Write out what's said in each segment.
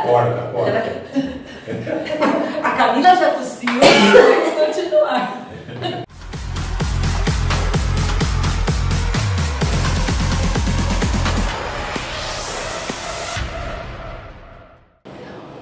Corta. A Camila já tossiu, vamos continuar.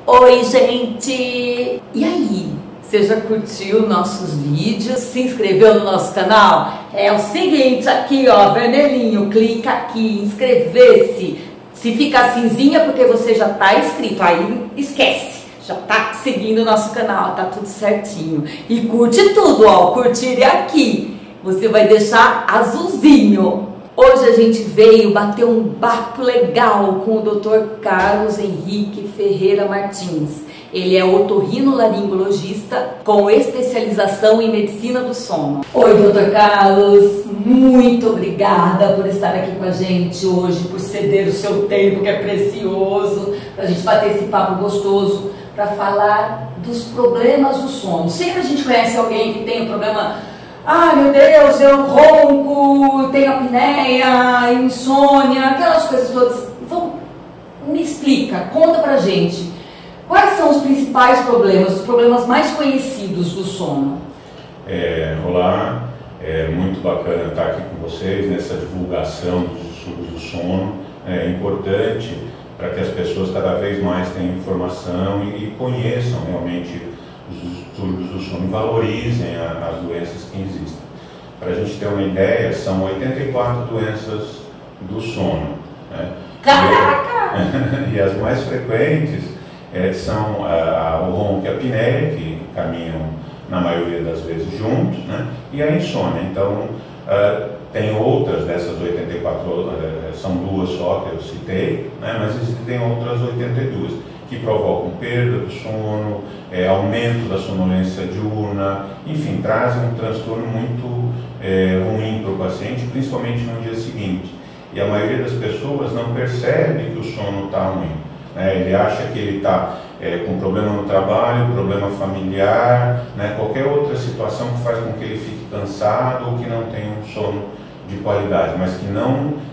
Oi, gente! E aí? Você já curtiu nossos vídeos? Se inscreveu no nosso canal? É o seguinte, aqui ó, vermelhinho, clica aqui, inscrever-se. Se ficar cinzinha porque você já tá inscrito, aí esquece. Já tá seguindo o nosso canal, tá tudo certinho. E curte tudo, ó, curtir é aqui. Você vai deixar azulzinho. Hoje a gente veio bater um papo legal com o Dr. Carlos Henrique Ferreira Martins. Ele é otorrinolaringologista com especialização em medicina do sono. Oi, Dr. Carlos, muito obrigada por estar aqui com a gente hoje, por ceder o seu tempo que é precioso, para a gente bater esse papo gostoso, para falar dos problemas do sono. Sempre a gente conhece alguém que tem um problema. Ai meu Deus, eu ronco, tenho apneia, insônia, aquelas coisas todas. Me explica, conta pra gente. Quais são os principais problemas, os problemas mais conhecidos do sono? Olá, é muito bacana estar aqui com vocês nessa divulgação dos distúrbios do sono. É importante para que as pessoas cada vez mais tenham informação e conheçam realmente os distúrbios do sono e valorizem as doenças que existem. Para a gente ter uma ideia, são 84 doenças do sono, né? Caraca! E as mais frequentes são o ronco e a apneia, que caminham na maioria das vezes juntos, né? E a insônia. Então, tem outras dessas 84, são duas só que eu citei, né? Mas existem outras 82 que provocam perda do sono, aumento da sonolência diurna, enfim, trazem um transtorno muito ruim para o paciente, principalmente no dia seguinte. E a maioria das pessoas não percebe que o sono está ruim. Ele acha que ele está com problema no trabalho, problema familiar, né? Qualquer outra situação que faz com que ele fique cansado ou que não tenha um sono de qualidade, mas que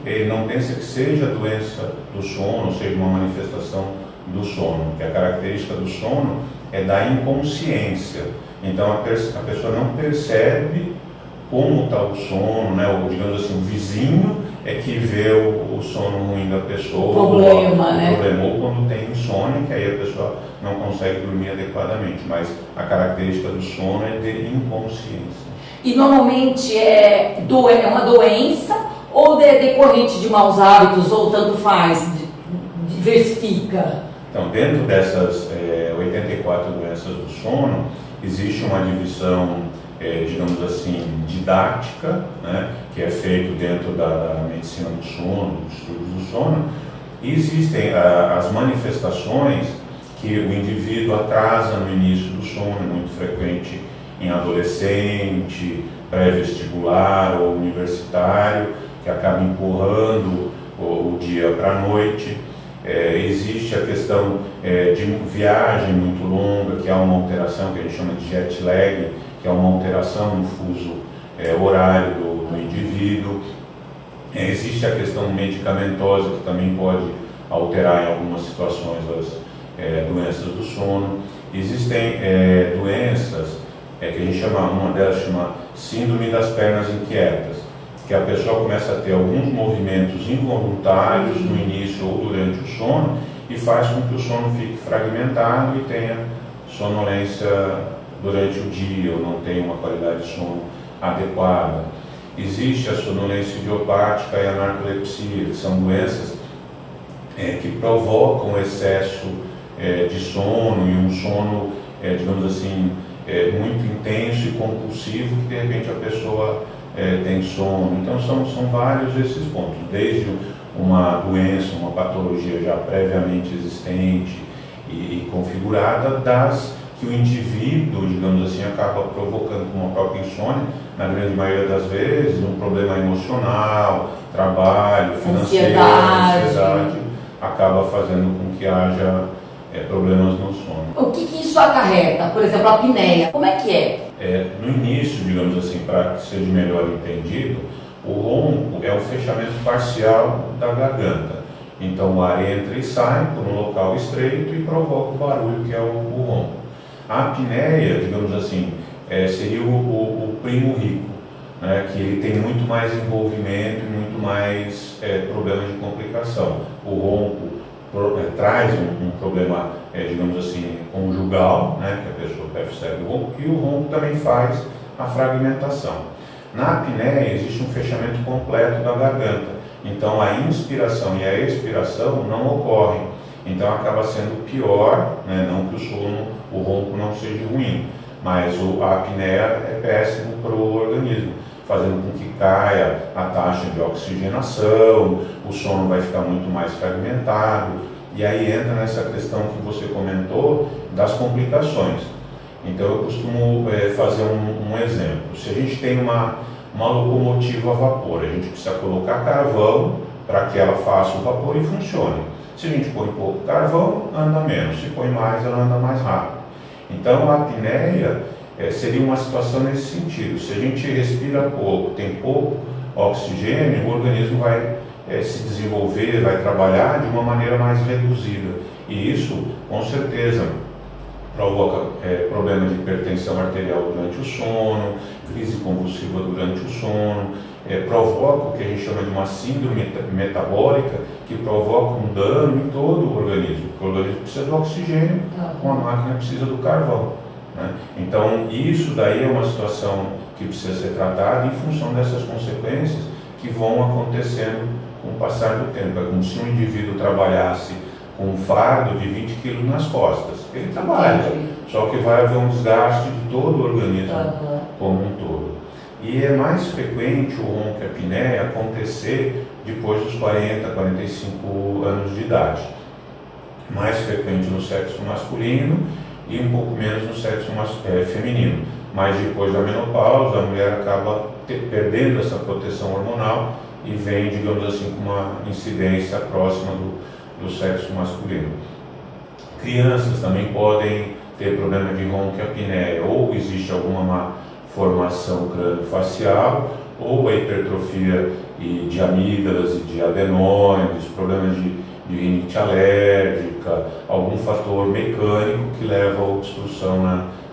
ele não pensa que seja doença do sono, ou seja, uma manifestação do sono, que a característica do sono é da inconsciência. Então a pessoa não percebe como está o sono, né? Ou digamos assim, o vizinho é que vê o sono ruim da pessoa, problema, né? Ou quando tem insônia, que aí a pessoa não consegue dormir adequadamente, mas a característica do sono é de inconsciência. E normalmente é uma doença ou é decorrente de maus hábitos, ou tanto faz, diversifica? Então, dentro dessas 84 doenças do sono, existe uma divisão, digamos assim, didática, né, que é feito dentro da medicina do sono, dos estudos do sono, e existem as manifestações que o indivíduo atrasa no início do sono, é muito frequente em adolescente, pré-vestibular ou universitário, que acaba empurrando o dia para a noite. Existe a questão de viagem muito longa, que há uma alteração que a gente chama de jet lag, que é uma alteração no fuso horário do indivíduo. Existe a questão medicamentosa, que também pode alterar em algumas situações as doenças do sono. Existem doenças que a gente chama, uma delas chama síndrome das pernas inquietas, que a pessoa começa a ter alguns movimentos involuntários no início ou durante o sono e faz com que o sono fique fragmentado e tenha sonolência durante o dia, ou não tenha uma qualidade de sono adequada. Existe a sonolência idiopática e a narcolepsia, que são doenças que provocam excesso de sono e um sono, digamos assim, muito intenso e compulsivo, que de repente a pessoa tem sono. Então são vários esses pontos, desde uma doença, uma patologia já previamente existente e configurada, das que o indivíduo, digamos assim, acaba provocando com uma própria insônia, na grande maioria das vezes, um problema emocional, trabalho, financeiro, ansiedade, acaba fazendo com que haja problemas no sono. O que isso acarreta? Por exemplo, a apneia, como é que é? No início, digamos assim, para que seja melhor entendido, o ronco é o fechamento parcial da garganta. Então o ar entra e sai por um local estreito e provoca o barulho, que é o ronco. A apneia, digamos assim, seria o primo rico, né, que ele tem muito mais envolvimento e muito mais problemas de complicação. O ronco traz um problema, digamos assim, conjugal, né, que a pessoa percebe o ronco, e o ronco também faz a fragmentação. Na apneia existe um fechamento completo da garganta, então a inspiração e a expiração não ocorrem, então acaba sendo pior, né, não que o ronco não seja ruim, mas a apneia é péssimo para o organismo, fazendo com que caia a taxa de oxigenação, o sono vai ficar muito mais fragmentado, e aí entra nessa questão que você comentou das complicações. Então eu costumo fazer um exemplo. Se a gente tem uma locomotiva a vapor, a gente precisa colocar carvão para que ela faça o vapor e funcione. Se a gente põe pouco carvão, anda menos, se põe mais, ela anda mais rápido. Então a apneia seria uma situação nesse sentido. Se a gente respira pouco, tem pouco oxigênio, o organismo vai se desenvolver, vai trabalhar de uma maneira mais reduzida. E isso, com certeza, provoca problema de hipertensão arterial durante o sono, crise convulsiva durante o sono, provoca o que a gente chama de uma síndrome metabólica, que provoca um dano em todo o organismo, porque o organismo precisa do oxigênio, com a máquina precisa do carvão, né? Então isso daí é uma situação que precisa ser tratada em função dessas consequências que vão acontecendo com o passar do tempo. É como se um indivíduo trabalhasse com um fardo de 20 quilos nas costas. Ele trabalha, só que vai haver um desgaste de todo o organismo como um todo. E é mais frequente o ronco e a apneia acontecer depois dos 40, 45 anos de idade. Mais frequente no sexo masculino e um pouco menos no sexo feminino. Mas depois da menopausa, a mulher acaba perdendo essa proteção hormonal e vem, digamos assim, com uma incidência próxima do sexo masculino. Crianças também podem ter problema de ronco e apneia, ou existe alguma formação crâniofacial, ou a hipertrofia de amígdalas e de adenoides, problemas de rinite alérgica, algum fator mecânico que leva à obstrução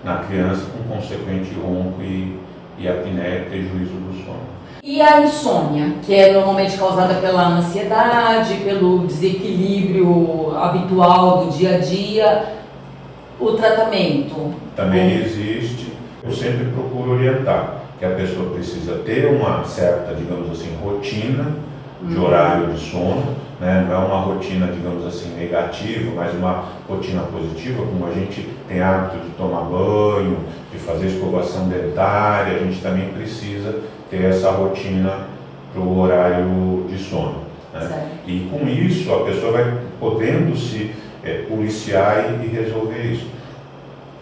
na criança, com consequente ronco e apneia, prejuízo do sono. E a insônia, que é normalmente causada pela ansiedade, pelo desequilíbrio habitual do dia a dia, o tratamento? Também existe. Eu sempre procuro orientar que a pessoa precisa ter uma certa, digamos assim, rotina de horário de sono, né? Não é uma rotina, digamos assim, negativa, mas uma rotina positiva, como a gente tem hábito de tomar banho, de fazer escovação dentária, a gente também precisa ter essa rotina para o horário de sono, né? E com isso a pessoa vai podendo se policiar e resolver isso.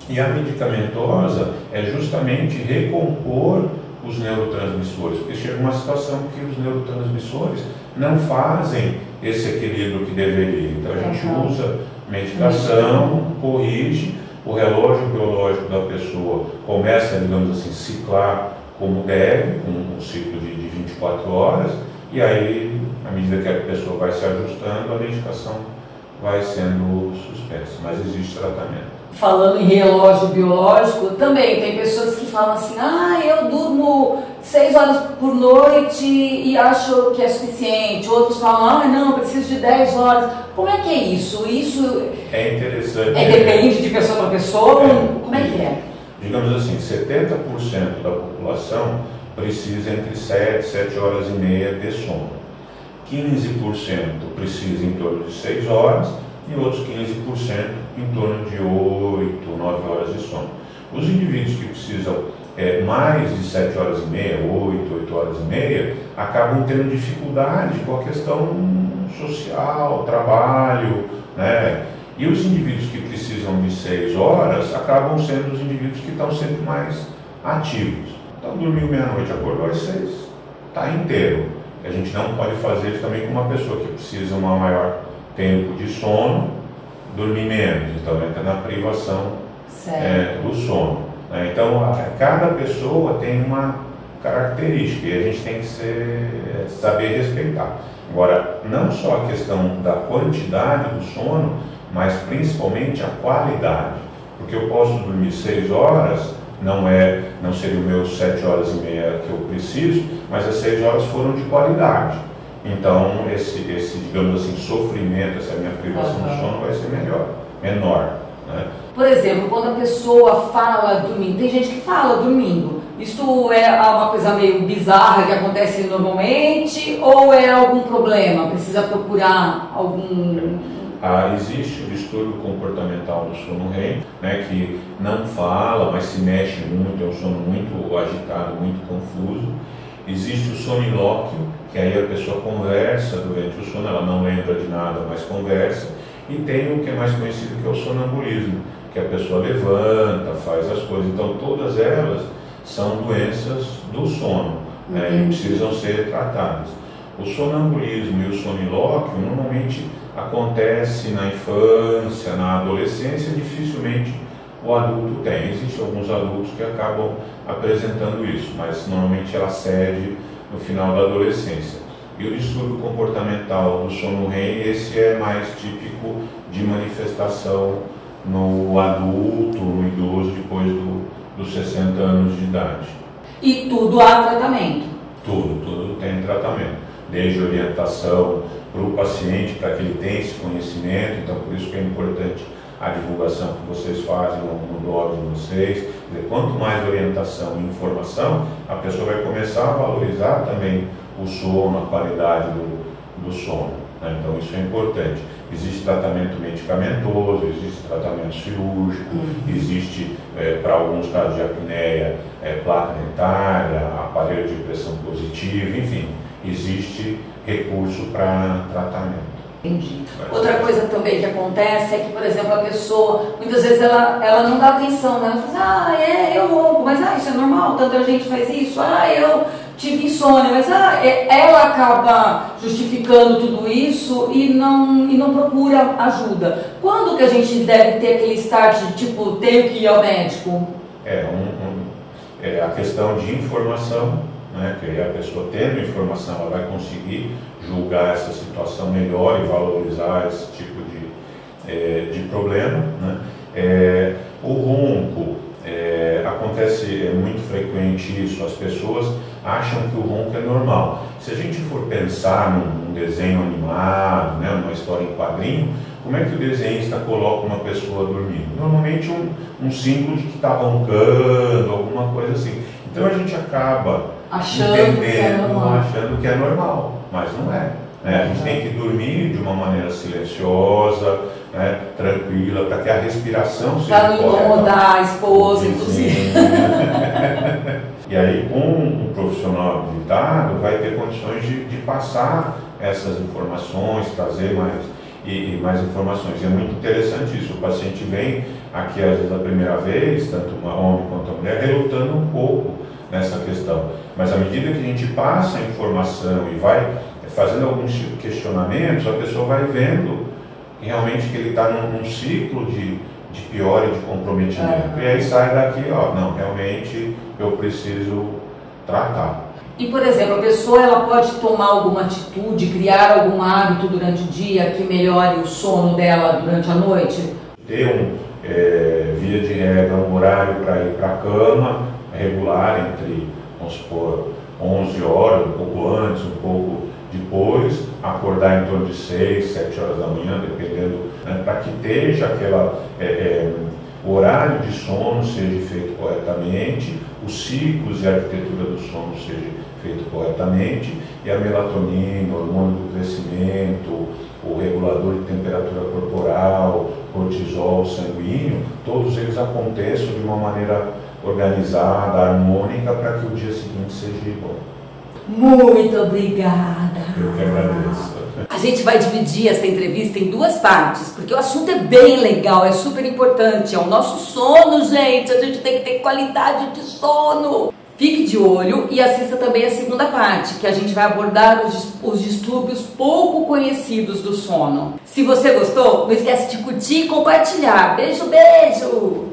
E a medicamentosa é justamente recompor os neurotransmissores, porque chega uma situação que os neurotransmissores não fazem esse equilíbrio que deveria. Então a gente usa medicação, corrige, o relógio biológico da pessoa começa, digamos assim, ciclar como deve, com um ciclo de 24 horas, e aí, à medida que a pessoa vai se ajustando, a medicação vai sendo suspensa, mas existe tratamento. Falando em relógio biológico, também tem pessoas que falam assim, eu durmo 6 horas por noite e acho que é suficiente. Outros falam, não, preciso de 10 horas. Como é que é isso? Isso é interessante. Depende de pessoa para pessoa? Como é que é? Digamos assim, 70% da população precisa entre 7 horas e meia de sono. 15% precisa em torno de 6 horas e outros 15% em torno de 8, 9 horas de sono. Os indivíduos que precisam mais de 7 horas e meia, 8 horas e meia, acabam tendo dificuldade com a questão social, trabalho, né? E os indivíduos que precisam de 6 horas acabam sendo os indivíduos que estão sempre mais ativos. Então, dormiu meia-noite, acordou às 6, está inteiro. A gente não pode fazer isso também com uma pessoa que precisa um maior tempo de sono, dormir menos. Então, entra na privação do sono. Então, cada pessoa tem uma característica e a gente tem que saber respeitar. Agora, não só a questão da quantidade do sono, mas principalmente a qualidade. Porque eu posso dormir 6 horas, não seria o meu 7 horas e meia que eu preciso, mas as 6 horas foram de qualidade. Então, esse digamos assim, sofrimento, essa minha privação de sono vai ser menor. Né? Por exemplo, quando a pessoa fala dormindo, tem gente que fala dormindo. Isso é uma coisa meio bizarra que acontece normalmente ou é algum problema? Precisa procurar algum... Existe o distúrbio comportamental do sono REM, né, que não fala, mas se mexe muito, é um sono muito agitado, muito confuso. Existe o sonilóquio, que aí a pessoa conversa durante o sono, ela não lembra de nada, mas conversa. E tem o que é mais conhecido, que é o sonambulismo, que a pessoa levanta, faz as coisas. Então todas elas são doenças do sono, né, e precisam ser tratadas. O sonambulismo e o sonilóquio normalmente acontece na infância, na adolescência, dificilmente o adulto tem. Existem alguns adultos que acabam apresentando isso, mas normalmente ela cede no final da adolescência. E o distúrbio comportamental do sono REM, esse é mais típico de manifestação no adulto, no idoso, depois dos 60 anos de idade. E tudo há tratamento? Tudo tem tratamento. Desde orientação para o paciente, para que ele tenha esse conhecimento, então por isso que é importante a divulgação que vocês fazem no blog de vocês. Quer dizer, quanto mais orientação e informação, a pessoa vai começar a valorizar também o sono, a qualidade do sono. Né? Então isso é importante. Existe tratamento medicamentoso, existe tratamento cirúrgico, existe, para alguns casos de apneia, placa dentária, aparelho de pressão positiva, enfim, existe recurso para tratamento. Entendi. Outra coisa também que acontece é que, por exemplo, a pessoa, muitas vezes ela não dá atenção, né? Ela fala assim, eu ronco, mas isso é normal, tanta gente faz isso, eu tive insônia, mas ela acaba justificando tudo isso e não procura ajuda. Quando que a gente deve ter aquele start de tipo, tenho que ir ao médico? A questão de informação, né, que aí a pessoa tendo informação, ela vai conseguir julgar essa situação melhor e valorizar esse tipo de problema. Né? O ronco, acontece, é muito frequente isso, as pessoas acham que o ronco é normal. Se a gente for pensar num desenho animado, né, numa história em quadrinho, como é que o desenhista coloca uma pessoa dormindo? Normalmente um símbolo de que está roncando, alguma coisa assim. Então a gente acaba achando que é normal, mas não é. Né? A gente tem que dormir de uma maneira silenciosa, né, tranquila, para que a respiração seja correta. Para não incomodar a esposa, inclusive. E aí, com um profissional habilitado, vai ter condições de passar essas informações, trazer mais informações. E é muito interessante isso. O paciente vem aqui, às vezes, a primeira vez, tanto o homem quanto a mulher, relutando um pouco nessa questão. Mas à medida que a gente passa a informação e vai fazendo alguns questionamentos, a pessoa vai vendo realmente que ele está num ciclo de piora e de comprometimento. E aí sai daqui, não, realmente eu preciso tratar. E, por exemplo, a pessoa ela pode tomar alguma atitude, criar algum hábito durante o dia que melhore o sono dela durante a noite? Ter via de regra, um horário para ir para a cama, regular entre, vamos supor, 11 horas, um pouco antes, um pouco depois, acordar em torno de 6, 7 horas da manhã, dependendo, né, para que esteja o horário de sono seja feito corretamente, os ciclos e a arquitetura do sono seja feito corretamente, e a melatonina, o hormônio do crescimento, o regulador de temperatura corporal, cortisol sanguíneo, todos eles aconteçam de uma maneira organizada, harmônica, para que o dia seguinte seja bom. Muito obrigada. Eu que agradeço. A gente vai dividir essa entrevista em 2 partes, porque o assunto é bem legal, é super importante. É o nosso sono, gente. A gente tem que ter qualidade de sono. Fique de olho e assista também a segunda parte, que a gente vai abordar os distúrbios pouco conhecidos do sono. Se você gostou, não esquece de curtir e compartilhar. Beijo, beijo!